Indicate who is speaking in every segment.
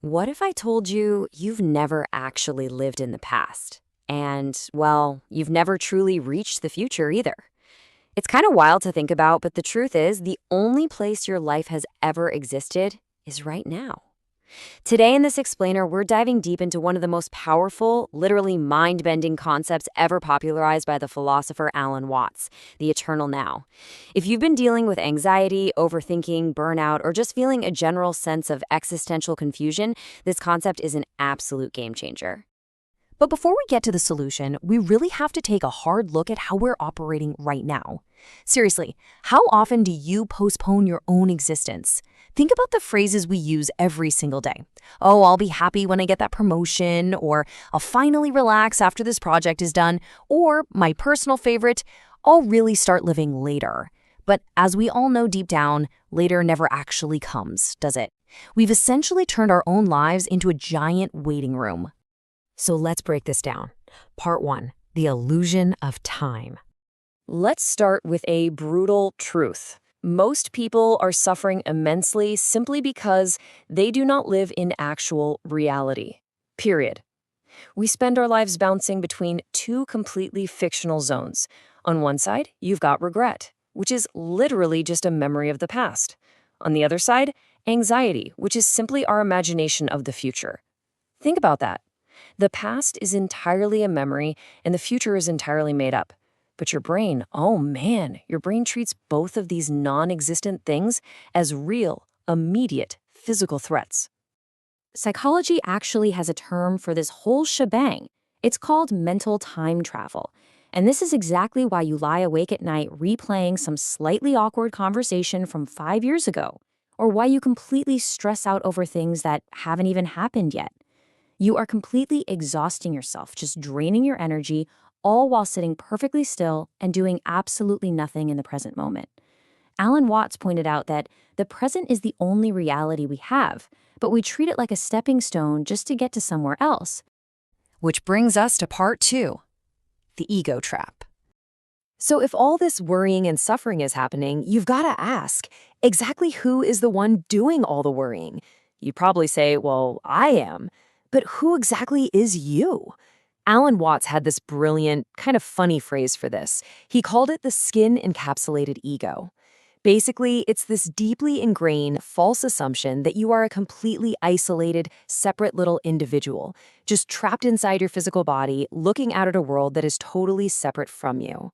Speaker 1: What if I told you you've never actually lived in the past? And, well, you've never truly reached the future either. It's kind of wild to think about, but the truth is, the only place your life has ever existed is right now. Today in this explainer, we're diving deep into one of the most powerful, literally mind-bending concepts ever popularized by the philosopher Alan Watts, the eternal now. If you've been dealing with anxiety, overthinking, burnout, or just feeling a general sense of existential confusion, this concept is an absolute game changer.
Speaker 2: But before we get to the solution, we really have to take a hard look at how we're operating right now. Seriously, how often do you postpone your own existence? Think about the phrases we use every single day. Oh, I'll be happy when I get that promotion, or I'll finally relax after this project is done, or my personal favorite, I'll really start living later. But as we all know deep down, later never actually comes, does it? We've essentially turned our own lives into a giant waiting room. So let's break this down. Part 1, the illusion of time.
Speaker 1: Let's start with a brutal truth. Most people are suffering immensely simply because they do not live in actual reality. Period. We spend our lives bouncing between two completely fictional zones. On one side, you've got regret, which is literally just a memory of the past. On the other side, anxiety, which is simply our imagination of the future. Think about that. The past is entirely a memory, and the future is entirely made up. But your brain, oh man, your brain treats both of these non-existent things as real, immediate, physical threats. Psychology actually has a term for this whole shebang. It's called mental time travel. And this is exactly why you lie awake at night replaying some slightly awkward conversation from 5 years ago, or why you completely stress out over things that haven't even happened yet. You are completely exhausting yourself, just draining your energy, all while sitting perfectly still and doing absolutely nothing in the present moment. Alan Watts pointed out that the present is the only reality we have, but we treat it like a stepping stone just to get to somewhere else.
Speaker 2: Which brings us to part 2, the ego trap.
Speaker 1: So if all this worrying and suffering is happening, you've got to ask, exactly who is the one doing all the worrying? You'd probably say, well, I am. But who exactly is you? Alan Watts had this brilliant, kind of funny phrase for this. He called it the skin-encapsulated ego. Basically, it's this deeply ingrained false assumption that you are a completely isolated, separate little individual, just trapped inside your physical body, looking out at a world that is totally separate from you.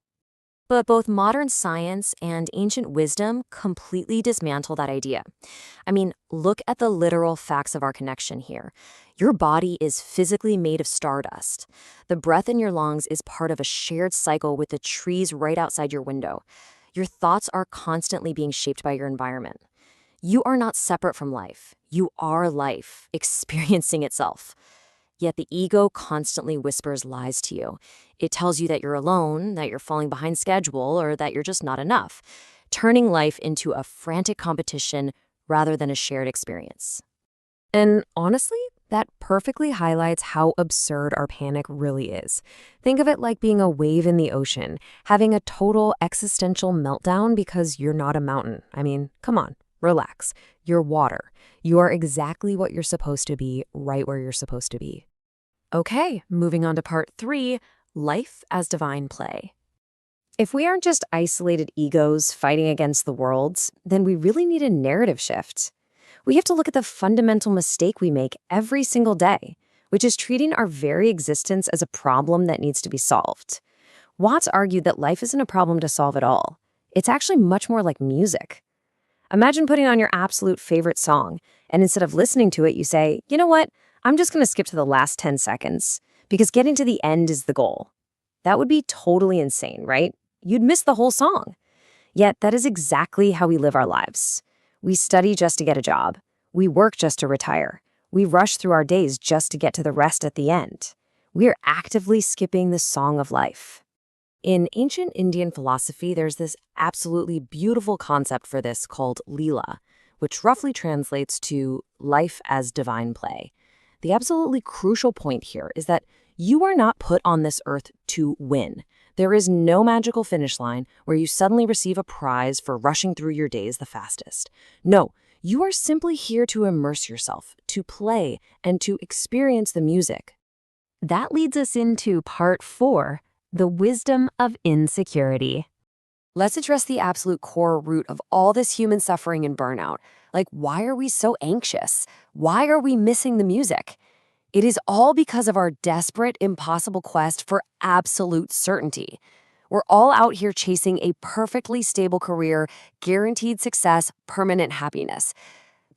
Speaker 1: But both modern science and ancient wisdom completely dismantle that idea. I mean, look at the literal facts of our connection here. Your body is physically made of stardust. The breath in your lungs is part of a shared cycle with the trees right outside your window. Your thoughts are constantly being shaped by your environment. You are not separate from life. You are life, experiencing itself. Yet the ego constantly whispers lies to you. It tells you that you're alone, that you're falling behind schedule, or that you're just not enough, turning life into a frantic competition rather than a shared experience. And honestly, that perfectly highlights how absurd our panic really is. Think of it like being a wave in the ocean, having a total existential meltdown because you're not a mountain. I mean, come on, relax. You're water. You are exactly what you're supposed to be, right where you're supposed to be. Okay, moving on to part 3, life as divine play. If we aren't just isolated egos fighting against the worlds, then we really need a narrative shift. We have to look at the fundamental mistake we make every single day, which is treating our very existence as a problem that needs to be solved. Watts argued that life isn't a problem to solve at all. It's actually much more like music. Imagine putting on your absolute favorite song, and instead of listening to it, you say, you know what? I'm just going to skip to the last 10 seconds, because getting to the end is the goal. That would be totally insane, right? You'd miss the whole song. Yet that is exactly how we live our lives. We study just to get a job. We work just to retire. We rush through our days just to get to the rest at the end. We are actively skipping the song of life. In ancient Indian philosophy, there's this absolutely beautiful concept for this called Leela, which roughly translates to life as divine play. The absolutely crucial point here is that you are not put on this earth to win. There is no magical finish line where you suddenly receive a prize for rushing through your days the fastest. No,
Speaker 2: You are simply here to immerse yourself, to play, and to experience the music. That leads us into part 4, the wisdom of insecurity.
Speaker 1: Let's address the absolute core root of all this human suffering and burnout. Like, why are we so anxious? Why are we missing the music? It is all because of our desperate, impossible quest for absolute certainty. We're all out here chasing a perfectly stable career, guaranteed success, permanent happiness.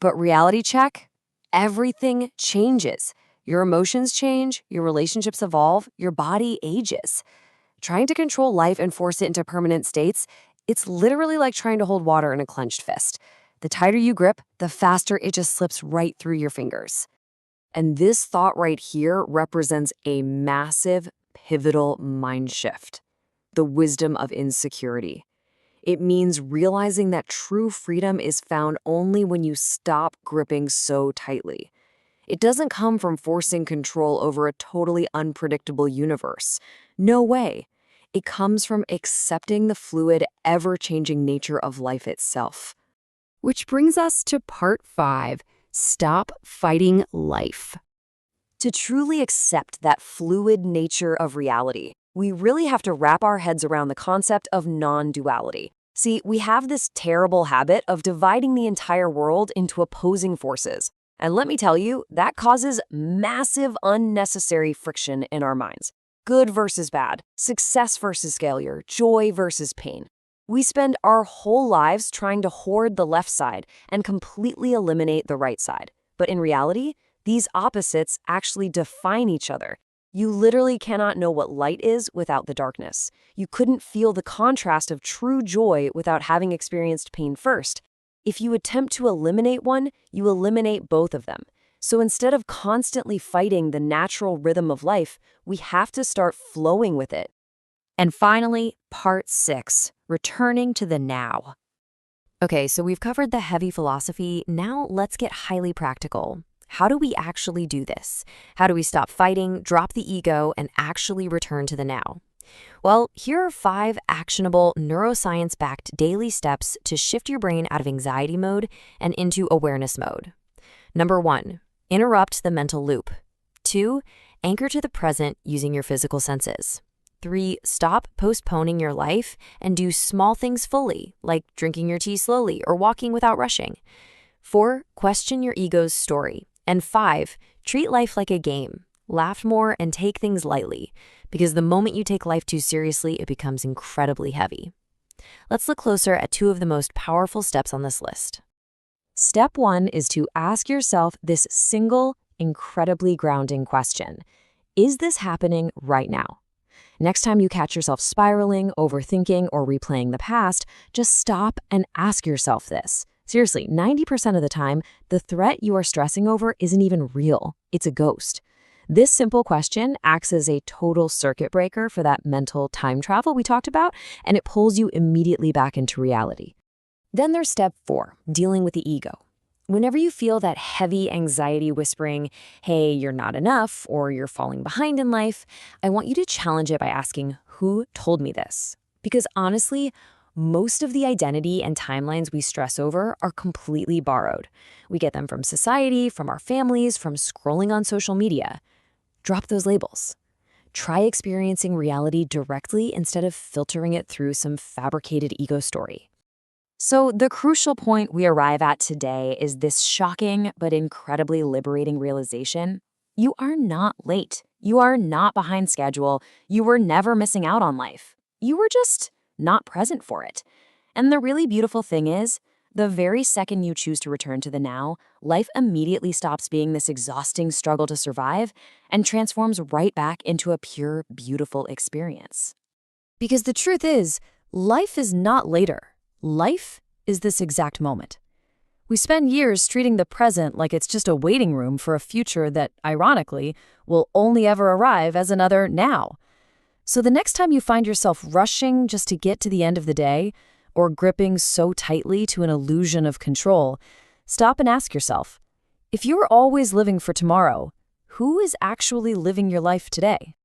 Speaker 1: But reality check, everything changes. Your emotions change, your relationships evolve, your body ages. Trying to control life and force it into permanent states, it's literally like trying to hold water in a clenched fist. The tighter you grip, the faster it just slips right through your fingers. And this thought right here represents a massive, pivotal mind shift. The wisdom of insecurity. It means realizing that true freedom is found only when you stop gripping so tightly. It doesn't come from forcing control over a totally unpredictable universe. No way. It comes from accepting the fluid, ever-changing nature of life itself.
Speaker 2: Which brings us to part 5, stop fighting life.
Speaker 1: To truly accept that fluid nature of reality, we really have to wrap our heads around the concept of non-duality. See, we have this terrible habit of dividing the entire world into opposing forces. And let me tell you, that causes massive unnecessary friction in our minds. Good versus bad, success versus failure, joy versus pain. We spend our whole lives trying to hoard the left side and completely eliminate the right side. But in reality, these opposites actually define each other. You literally cannot know what light is without the darkness. You couldn't feel the contrast of true joy without having experienced pain first. If you attempt to eliminate one, you eliminate both of them. So instead of constantly fighting the natural rhythm of life, we have to start flowing with it.
Speaker 2: And finally, part 6, returning to the now. Okay, so we've covered the heavy philosophy. Now let's get highly practical. How do we actually do this? How do we stop fighting, drop the ego, and actually return to the now? Well, here are 5 actionable, neuroscience-backed daily steps to shift your brain out of anxiety mode and into awareness mode. Number 1, interrupt the mental loop. 2, anchor to the present using your physical senses. 3, stop postponing your life and do small things fully, like drinking your tea slowly or walking without rushing. 4, question your ego's story. And 5, treat life like a game. Laugh more and take things lightly, because the moment you take life too seriously, it becomes incredibly heavy. Let's look closer at 2 of the most powerful steps on this list.
Speaker 1: Step 1 is to ask yourself this single, incredibly grounding question. Is this happening right now? Next time you catch yourself spiraling, overthinking, or replaying the past, just stop and ask yourself this. Seriously, 90% of the time, the threat you are stressing over isn't even real. It's a ghost. This simple question acts as a total circuit breaker for that mental time travel we talked about, and it pulls you immediately back into reality. Then there's step 4, dealing with the ego. Whenever you feel that heavy anxiety whispering, hey, you're not enough, or you're falling behind in life, I want you to challenge it by asking, who told me this? Because honestly, most of the identity and timelines we stress over are completely borrowed. We get them from society, from our families, from scrolling on social media. Drop those labels. Try experiencing reality directly instead of filtering it through some fabricated ego story. So the crucial point we arrive at today is this shocking but incredibly liberating realization. You are not late. You are not behind schedule. You were never missing out on life. You were just not present for it. And the really beautiful thing is, the very second you choose to return to the now, life immediately stops being this exhausting struggle to survive and transforms right back into a pure, beautiful experience.
Speaker 2: Because the truth is, life is not later. Life is this exact moment. We spend years treating the present like it's just a waiting room for a future that, ironically, will only ever arrive as another now. So the next time you find yourself rushing just to get to the end of the day, or gripping so tightly to an illusion of control, stop and ask yourself, if you were always living for tomorrow, who is actually living your life today?